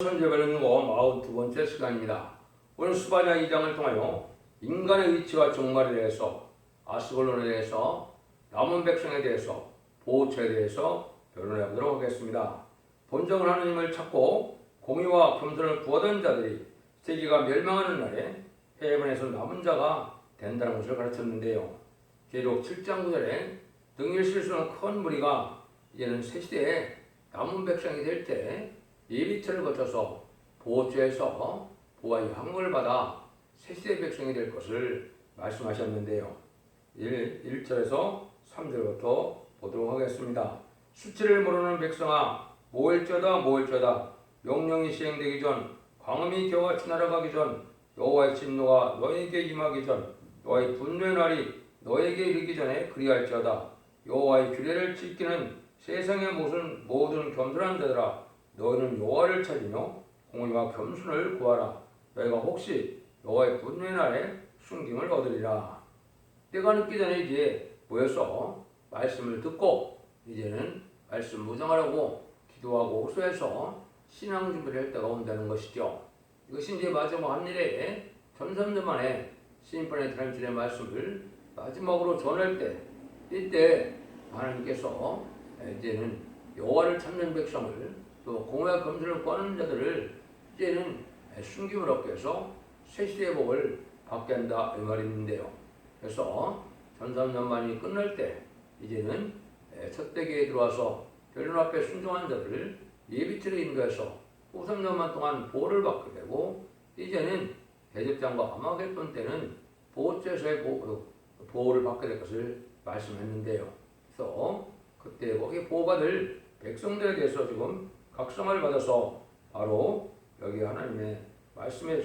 천재별론고 42번째 시간입니다. 오늘 수바냐 2장을 통하여 인간의 위치와 종말에 대해서, 아스골론에 대해서, 남은 백성에 대해서, 보호처에 대해서 변론해 보도록 하겠습니다. 본성은 하느님을 찾고 공의와 겸손을 구하던 자들이 세계가 멸망하는 날에 해변에서 남은 자가 된다는 것을 가르쳤는데요. 계속 7장 9절에 등일 실수는 큰 무리가 이제는 새 시대에 남은 백성이 될 때 예비처를 거쳐서 보호처에서 보호의 향을 받아 새시대 백성이 될 것을 말씀하셨는데요. 1절에서 3절부터 보도록 하겠습니다. 수치를 모르는 백성아, 모일쩌다 명령이 시행되기 전, 광음이 겨와 지나가기 전, 여호와의 진노가 너에게 임하기 전, 여호와의 분노의 날이 너에게 이르기 전에 그리할지어다. 여호와의 규례를 지키는 세상의 모든 겸손한 자들아, 너희는 여호와를 찾으며 공의와 겸손을 구하라. 너희가 혹시 여호와의 분노의 날에 순김을 얻으리라. 때가 늦기 전에 이제 모여서 말씀을 듣고 이제는 말씀 묵상하라고 기도하고 호소해서 신앙 준비를 할 때가 온다는 것이죠. 이것이 이제 마지막 한 일에 1300년 만에 시인판에 드린 주의 말씀을 마지막으로 전할 때, 이때 하나님께서 이제는 여호와를 찾는 백성을, 또 공의와 겸손을 구하는 자들을 이제는 순김을 얻게 해서 새 시대의 복을 받게 한다 이 말이 있는데요. 그래서 1300년만이 끝날 때 이제는 첫 대계에 들어와서 결론 앞에 순종한 자들을 예비처로 인도해서 후 3년만 동안 보호를 받게 되고, 이제는 대접장과 아마겟돈 때는 보호처에서의 보호를 받게 될 것을 말씀했는데요. 그래서 그때 거기 보호받을 백성들에 대해서 지금 각성을 받아서 바로 여기 하나님의 말씀에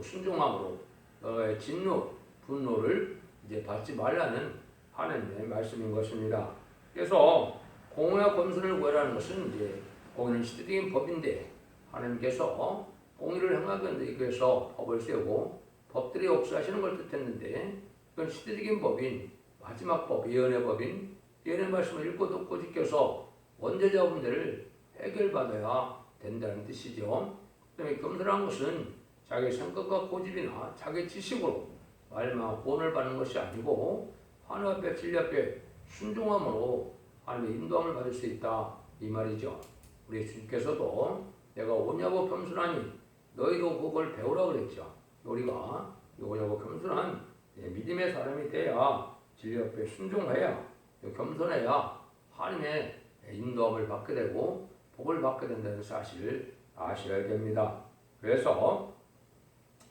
순종함으로 너의 진노, 분노를 이제 받지 말라는 하나님의 말씀인 것입니다. 그래서 공의와 겸손을 구하라는 것은 이제 공의는 시대적인 법인데, 하나님께서 공의를 행하기 위해서 법을 세우고 법들이 역사하시는 걸 뜻했는데, 그건 시대적인 법인 마지막 법, 예언의 법인 예언의 말씀을 읽고 듣고 지켜서 원죄자분들을 해결받아야 된다는 뜻이죠. 그다음에 겸손한 것은 자기 생각과 고집이나 자기 지식으로 말만 구원을 받는 것이 아니고 하나님 앞에 진리 앞에 순종함으로 하나님의 인도함을 받을 수 있다 이 말이죠. 우리 주님께서도 내가 오냐고 겸손하니 너희도 그걸 배우라 그랬죠. 우리가 오냐고 겸손한 믿음의 사람이 돼야 진리 앞에 순종해야 겸손해야 하나님의 인도함을 받게 되고 복을 받게 된다는 사실을 아셔야 됩니다. 그래서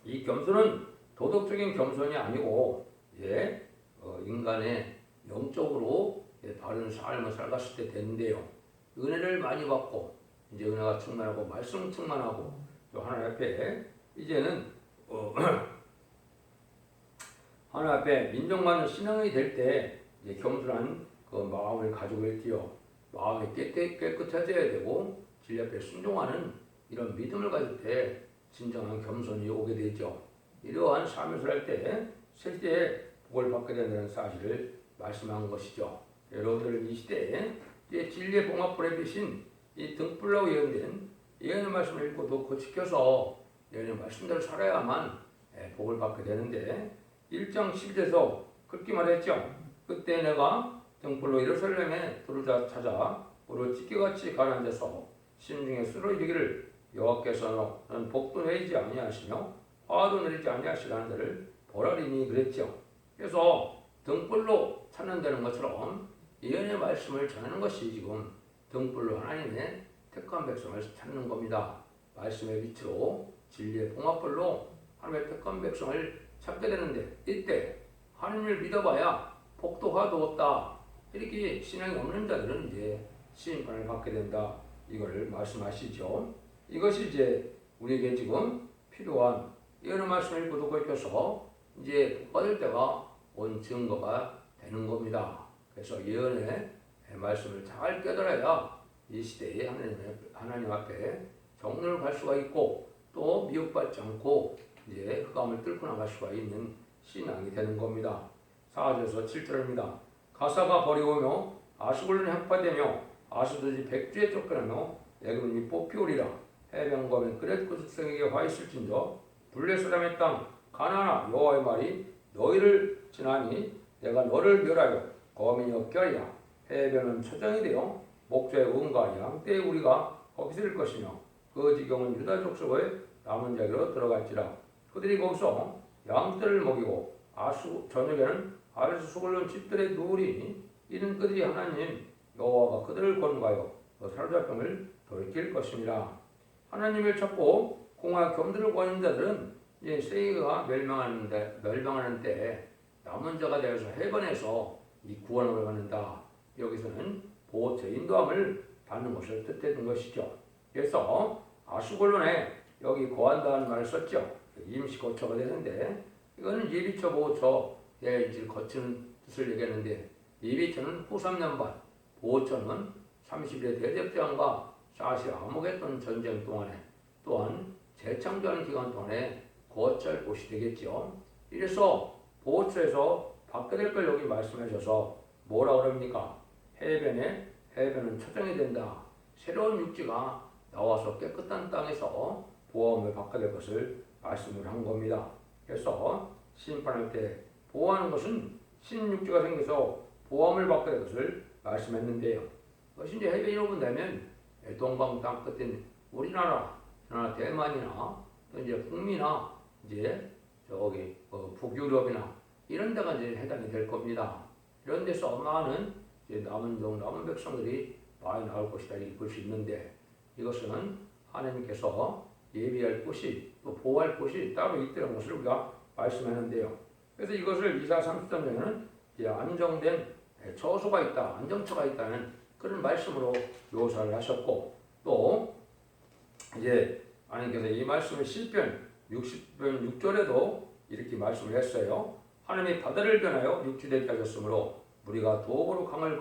이 겸손은 도덕적인 겸손이 아니고 인간의 영적으로 바른 삶을 살았을 때 되는데요. 은혜를 많이 받고 이제 은혜가 충만하고 말씀 충만하고 또 하나님 앞에 이제는 하나님 앞에 민정받는 신앙이 될 때 이제 겸손한 그 마음을 가지고 있지요. 마음이 깨끗해져야 되고 진리 앞에 순종하는 이런 믿음을 가질 때 진정한 겸손이 오게 되죠. 이러한 삶을 살 때 실제 복을 받게 된다는 사실을 말씀한 것이죠. 여러분들 이 시대에 이제 진리의 봉합불에 비신 이 등불로 예언된 예언의 말씀을 읽고 듣고 지켜서 예언의 말씀대로 살아야만 복을 받게 되는데, 1장 10절에서 그렇게 말했죠. 그때 내가 등불로 예루살렘에 돌을 찾아 불을 찢기같이 가라앉아서 심중에 쓰러지기를 여호와께서는 복도 내리지 아니하시며 화도 내리지 아니하시라는 데를 보라리니 그랬죠. 그래서 등불로 찾는다는 것처럼 예언의 말씀을 전하는 것이 지금 등불로 하나님의 택한 백성을 찾는 겁니다. 말씀의 빛으로 진리의 봉합불로 하나님의 택한 백성을 찾게 되는데, 이때 하나님을 믿어봐야 복도 화도 없다, 이렇게 신앙이 없는 자들은 이제 시인판을 받게 된다 이걸 말씀하시죠. 이것이 이제 우리에게 지금 필요한 예언의 말씀을 읽고 듣고 있어서 이제 받을 때가 온 증거가 되는 겁니다. 그래서 예언의 말씀을 잘 깨달아야 이 시대에 하나님 앞에 정론을 갈 수가 있고 또 미혹받지 않고 이제 흑암을 뚫고 나갈 수가 있는 신앙이 되는 겁니다. 4절에서 7절입니다. 가사가 버리오며 아수골론이 흑파되며 아수들이 백주에 쫓겨나며 애굽이 뽑히오리라. 해변과 맨끝 그 숙성에게 화 있을진저 블레 사람의 땅 가나나 여호와의 말이 너희를 지나니 내가 너를 멸하여 거민이 없게 하리라. 해변은 초정이 되어 목자의 은과 양떼의 우리가 거기서 일 것이며 그 지경은 유다 족속의 남은 자기로 들어갈지라. 그들이 거기서 양떼를 먹이고 저녁에는 아래서 수고를 집들의 누우리니 이는 그들이 하나님 여호와가 그들을 건너가여 그 사로잡힘을 돌이킬 것입니다. 하나님을 찾고 공화 겸들을 구하는 자들은 이제 세계가 멸망하는 때 남은 자가 되어서 해변에서 이 구원을 받는다. 여기서는 보호처 인도함을 받는 것을 뜻했던 것이죠. 그래서 아수골론에 여기 거한다는 말을 썼죠. 임시 거처가 되는데 이거는 예비처 보호처에 이제 거치는 뜻을 얘기하는데 예비처는 후 3년 반, 보호처는 30일의 대접장과 사실 아무개던 전쟁 동안에 또한 재창조하는 기간 동안에 거처할 곳이 되겠죠. 이래서 보호처에서 받게 될 걸 여기 말씀하셔서 뭐라 그럽니까? 해변은 초정이 된다. 새로운 육지가 나와서 깨끗한 땅에서 보호함을 받게 될 것을 말씀을 한 겁니다. 그래서 심판할 때 보호하는 것은 신육지가 생겨서 보호함을 받게 될 것을 말씀했는데요. 그것이 이제 해변이로 되면 동방 땅 끝인 우리나라, 대만이나 또 이제 북미나 이제 저기 북유럽이나 이런 데가 이제 해당이 될 겁니다. 이런 데서 많은 이제 남은 백성들이 많이 나올 것이다 이렇게 볼 수 있는데 이것은 하나님께서 예비할 곳이 또 보호할 곳이 따로 있다는 것을 우리가 말씀하는데요. 그래서 이것을 이사 30장에는 이제 안정된 처소가 있다, 안정처가 있다는 그런 말씀으로 묘사를 하셨고 또 이제 하나님께서 이 말씀을 시편 60편 6절에도 이렇게 말씀을 했어요. 하나님이 바다를 변하여 육지되게 하셨으므로 우리가 도보로 강을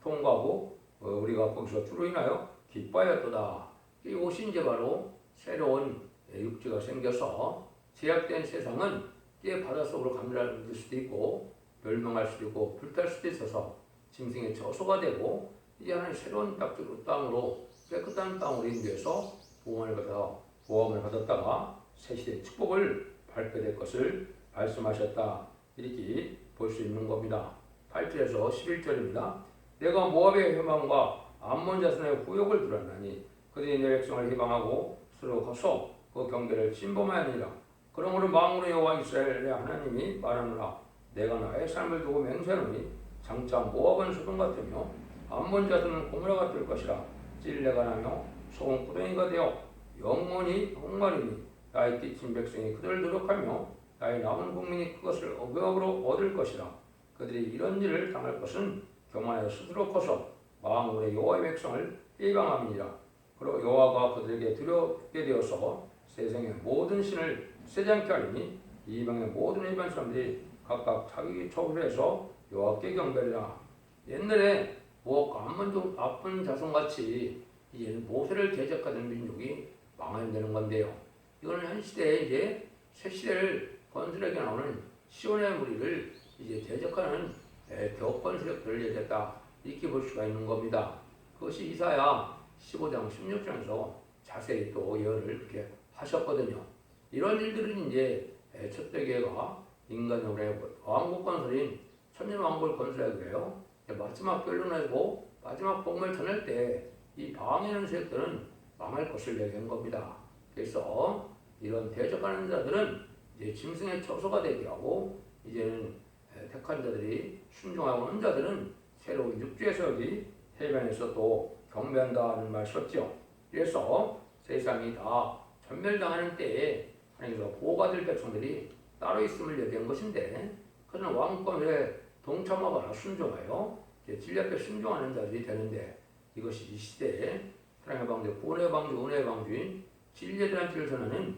통과하고 우리가 거기서 주로 인하여 기뻐하였도다. 이것이 이제 바로 새로운 육지가 생겨서 제약된 세상은 이제 바닷속으로 감멸할 수도 있고 멸망할 수도 있고 불탈 수도 있어서 짐승의 처소가 되고 이제 하나님 새로운 땅으로 깨끗한 땅으로 인도해서 보호함을 받았다가 새시대의 축복을 받게 될 것을 말씀하셨다. 이렇게 볼 수 있는 겁니다. 8절에서 11절입니다. 내가 모압의 회망과 암몬 자손의 후욕을 들었나니 그들이 내 백성을 희망하고 서로 커서 그 경계를 침범하였느니라. 그러므로 마음으로 여호와 이스라엘의 하나님이 말하노라. 내가 나의 삶을 두고 맹세하노니 장차 모압은 소돔 같으며 암몬 자손은 고모라 같을 것이라. 찔레가 나며 소금 구덩이가 되어 영원히 홍마리니 나의 끼친 백성이 그들을 노력하며 나의 남은 국민이 그것을 억역으로 얻을 것이라. 그들이 이런 일을 당할 것은 교만하여 스스로 커서 마음으로 여호와의 백성을 해방함이니라. 그리고 여호와가 그들에게 두렵게 되어서 세상의 모든 신을 세지 않게 하리니 이방의 모든 일반 사람들이 각각 자기 처우에서 여호와께 경배하리라. 옛날에 암몬 아픈 자손같이 이제는 모세를 대적하는 민족이 망하게 되는 건데요. 이거는 현 시대에 이제 새 시대를 건설하게 나오는 시온의 무리를 이제 대적하는 벽권 세력들을 얘기했다. 이렇게 볼 수가 있는 겁니다. 그것이 이사야 15장 16장에서 자세히 또 예언을 이렇게 하셨거든요. 이런 일들은 이제 첫째 계가 인간의 왕국 건설인 천년 왕국을 건설해야 그래요. 마지막 결론하고 마지막 복음을 전할 때 이 방해하는 세력들은 망할 것을 얘기한 겁니다. 그래서 이런 대적하는 자들은 이제 짐승의 처소가 되게 하고 이제는 택한 자들이 순종하고 하는 자들은 새로운 육지에서 여기 해변에서 또 경배한다는 말 썼죠. 그래서 세상이 다 전멸당하는 때에 하나님께서 보호받을 백성들이 따로 있음을 얘기한 것인데 그는 왕권에 동참하거나 순종하여 진리 앞에 순종하는 자들이 되는데 이것이 이 시대에 사랑의 방주, 구원의 방주, 은혜의 방주인 진리에 대한 길을 전하는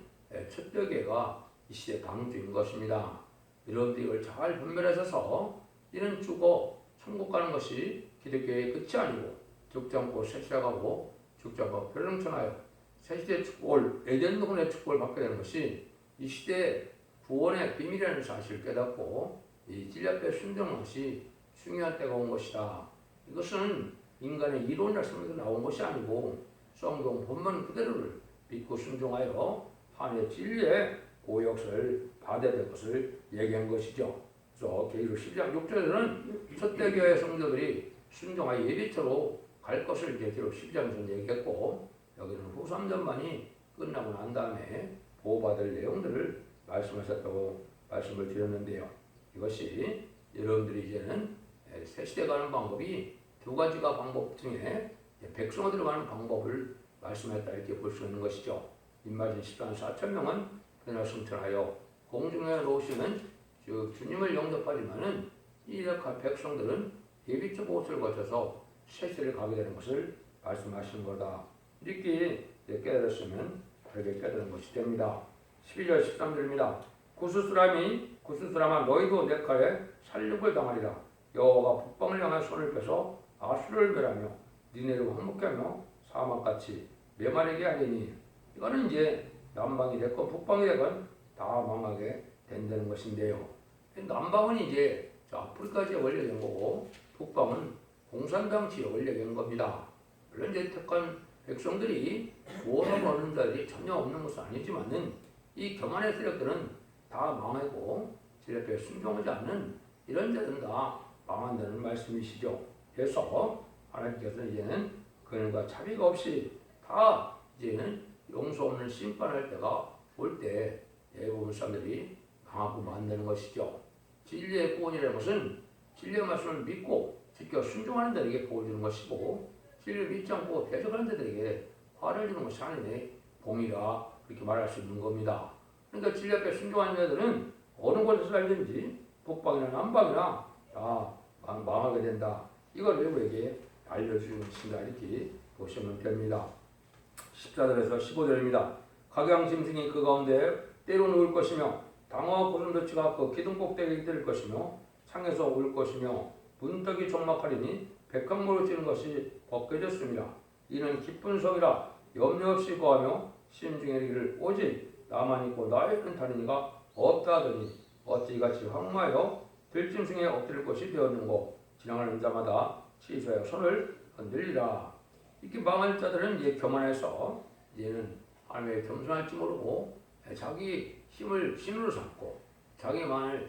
첫째 계가 이 시대 방주인 것입니다. 여러분들이 이걸 잘 분별하셔서 이는 죽어 천국 가는 것이 기독교의 끝이 아니고 죽지 않고 셋이라고 죽지 않고 별능천하여 새시대의 축복을 에덴 동안의 축복을 받게 되는 것이 이 시대의 구원의 비밀이라는 사실을 깨닫고 이 진리 앞에 순종하는 것이 중요한 때가 온 것이다. 이것은 인간의 이론이라 생각해서 나온 것이 아니고 성경 본문 그대로를 믿고 순종하여 하나님의 진리의 고역을 받아야 될 것을 얘기한 것이죠. 그래서 계시록 12장 6절에는 첫대 교회 성도들이 순종하여 예비처로 갈 것을 계시록 12장에서 얘기했고, 여기는 후 3전만이 끝나고 난 다음에 보호받을 내용들을 말씀하셨다고 말씀을 드렸는데요. 이것이 여러분들이 이제는 새 시대 가는 방법이 두 가지가 방법 중에 백성으로 가는 방법을 말씀했다 이렇게 볼 수 있는 것이죠. 인마진 14만 4천 명은 그날 승천하여 공중에 놓으시는 주님을 영접하지만은 이 백성들은 예비적 옷을 거쳐서 새 시대를 가게 되는 것을 말씀하시는 거다. 이렇게 깨달았으면 다르게 깨달은 것이 됩니다. 12절 13절입니다. 구스스람아 너희도 내 칼에 살육을 당하리라. 여호와가 북방을 향해 손을 펴서 아수를 멸하며 니네를 황무케하며 사막같이 메마르게 하리니, 이거는 이제 남방이 됐건 북방이 됐건 다 망하게 된다는 것인데요. 남방은 이제 아프리카지에 원래된 거고 북방은 공산당지에 원래된 겁니다. 물론 이제 택한 백성들이 구원을 얻는 자들이 전혀 없는 것은 아니지만은 이 교만의 세력들은 다 망하고 진리 앞에 순종하지 않는 이런 자들은 다 망한다는 말씀이시죠. 그래서 하나님께서는 이제는 그들과 자비가 없이 다 이제는 용서 없는 심판할 때가 올 때 대부분 사람들이 망하고 만드는 것이죠. 진리의 구원이라는 것은 진리의 말씀을 믿고 지켜 순종하는 자들에게 복을 주는 것이고, 진리를 믿지 않고 대적하는 자들에게 화를 주는 것이 하나님의 공의라 그렇게 말할 수 있는 겁니다. 그러니까 진리 앞에 순종하는 자들은 어느 곳에서 살든지 북방이나 남방이나 다 망하게 된다. 이걸 외부에게 알려주는 것이다 이렇게 보시면 됩니다. 14절에서 15절입니다. 각양짐승이 그 가운데 때로 누울 것이며 당어와 고슴도치가 그 기둥 꼭대기에 뜰 것이며 창에서 올 것이며 문턱이 적막하리니 백합물을 찌는 것이 벗겨졌습니다. 이는 기쁜 성이라 염려 없이 거하며 심중에 이르기를 오직 나만 있고 나에는 다른 이가 없다 하더니 어찌 이같이 황마하여 들짐승에 엎드릴 것이 되었는고, 지나가는 자마다 취소하여 손을 흔들리라. 이렇게 망할 자들은 이제 교만해서 이제는 하나님의 겸손할지 모르고 자기 힘을 신으로 삼고 자기만을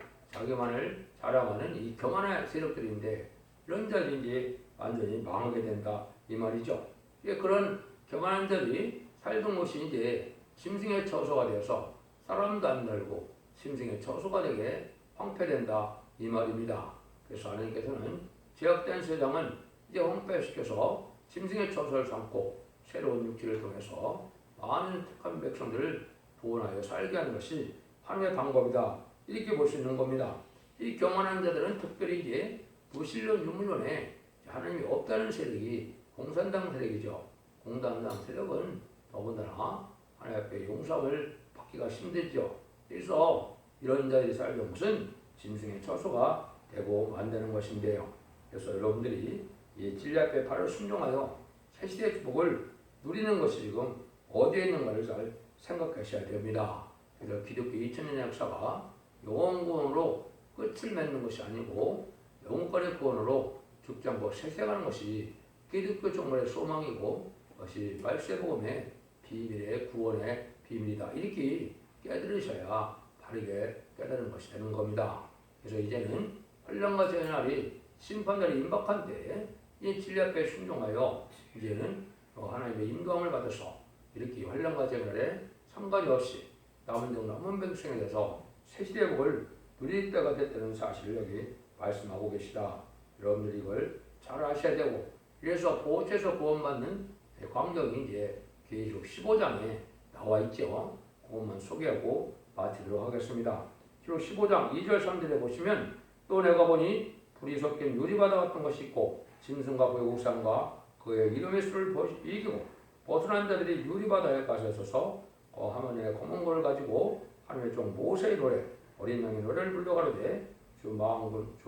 자랑하는 이 교만의 세력들인데, 이런 자들이 이제 완전히 망하게 된다 이 말이죠. 그런 교만한 자들이 살던 곳이 이제 짐승의 처소가 되어서 사람도 안 날고 짐승의 처소가 되게 황폐된다 이 말입니다. 그래서 하나님께서는 죄악된 세상은 이제 황폐시켜서 짐승의 처소를 삼고 새로운 육체를 통해서 많은 택한 백성들을 구원하여 살게 하는 것이 하나님의 방법이다 이렇게 볼 수 있는 겁니다. 이 교만한 자들은 특별히 이제 무신론 유물론에 하나님이 없다는 세력이 공산당 세력이죠. 공산당 세력은 더군다나 하나님 앞에 용서를 받기가 힘들죠. 그래서 이런 자들이 살던 것은 짐승의 처소가 되고 만드는 것인데요. 그래서 여러분들이 이 진리 앞에 바로 순종하여 새 시대의 축복을 누리는 것이 지금 어디에 있는가를 잘 생각하셔야 됩니다. 그래서 기독교 2000년 역사가 영원 구원으로 끝을 맺는 것이 아니고 영원권의 구원으로 죽지 않고 세세가는 것이 기독교 종말의 소망이고, 그것이 말세복음의 비밀의 구원의 비밀이다 이렇게 깨달으셔야 바르게 깨달은 것이 되는 겁니다. 그래서 이제는 환난과 재난이 심판날이 임박한 때에 이 진리 앞에 순종하여 이제는 하나님의 인도함을 받아서 이렇게 환난과 재난에 상관이 없이 남은 백성에 대해서 새 시대의 복을 누릴 때가 됐다는 사실을 여기 말씀하고 계시다. 여러분들이 이걸 잘 아셔야 되고, 그래서 보호처에서 구원받는 광경이 이제 계시록 15장에 나와 있죠. 그것만 소개하고 마치도록 하겠습니다. 기록 15장 2절 3절에 보시면, 또 내가 보니 불이 섞인 유리바다 같은 것이 있고 짐승과 그의 우상과 그의 이름의 수를 이기고 벗어난 자들이 유리바다에 가서 서서 하나님의 검은 돌을 가지고 하나님의 종 모세의 노래 어린 양의 노래를 불러가로되 주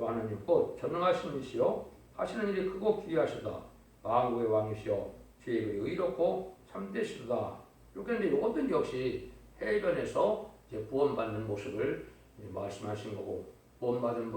하나님 곧 전능하신 이시여 하시는 일이 크고 기이하시다. 만국의 왕이시여 주의 의롭고 참되시다. 이렇게 했는데 이것도 역시 해변에서 이제 구원받는 모습을 말씀하신 거고, 구원받은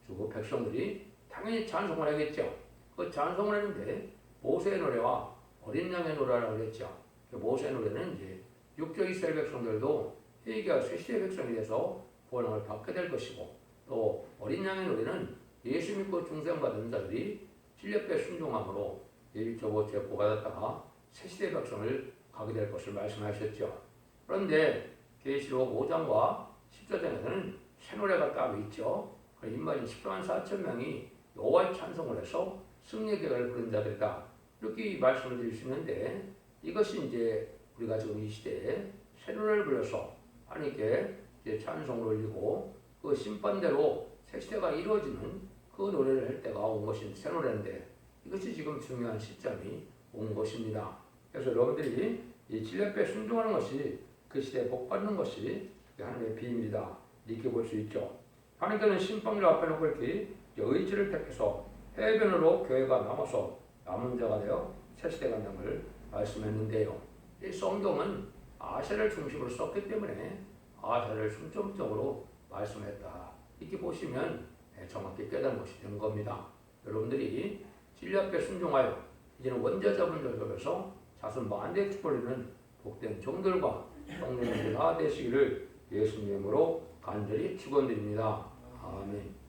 주고 백성들이 당연히 찬송을 하겠죠. 그 찬송을 했는데 모세의 노래와 어린 양의 노래라고 그랬죠. 모세의 노래는 이제 육조 이스라엘 백성들도 회개와 새 시대 백성이 돼서 구원을 받게 될 것이고, 또 어린 양의 노래는 예수 믿고 중생받은 자들이 진례배 순종함으로 예비조 보호죄 보호받았다가 새 시대 백성을 가게 될 것을 말씀하셨죠. 그런데 계시록 5장과 14장에서는 새 노래가 따로 있죠. 인마진 10만 4천 명이 여호와의 찬송을 해서 승리의 계가를 부른 자들이다, 이렇게 말씀을 드릴 수 있는데, 이것이 이제 우리가 지금 이 시대에 새 노래를 불러서 하나님께 이제 찬송을 올리고 그 심판대로 새 시대가 이루어지는 그 노래를 할 때가 온 것이 새 노래인데, 이것이 지금 중요한 시점이 온 것입니다. 그래서 여러분들이 이 진례배에 순종하는 것이 그 시대에 복받는 것이 하나님의 비밀이다, 이렇게 볼 수 있죠. 하나님께는 심판을 앞에 놓고 이렇게 의지를 택해서 해변으로 교회가 남아서 남은 자가 되어 새 시대가 남을 말씀했는데요. 이 성경은 아세를 중심으로 썼기 때문에 아세를 중점적으로 말씀했다, 이렇게 보시면 정확히 깨닫는 것이 된 겁니다. 여러분들이 진리 앞에 순종하여 이제는 원자 잡은 자 속에서 자손 만대에 축복을 복된 종들과 성령님들 다 되시기를 예수님으로 간절히 축원드립니다. 아멘.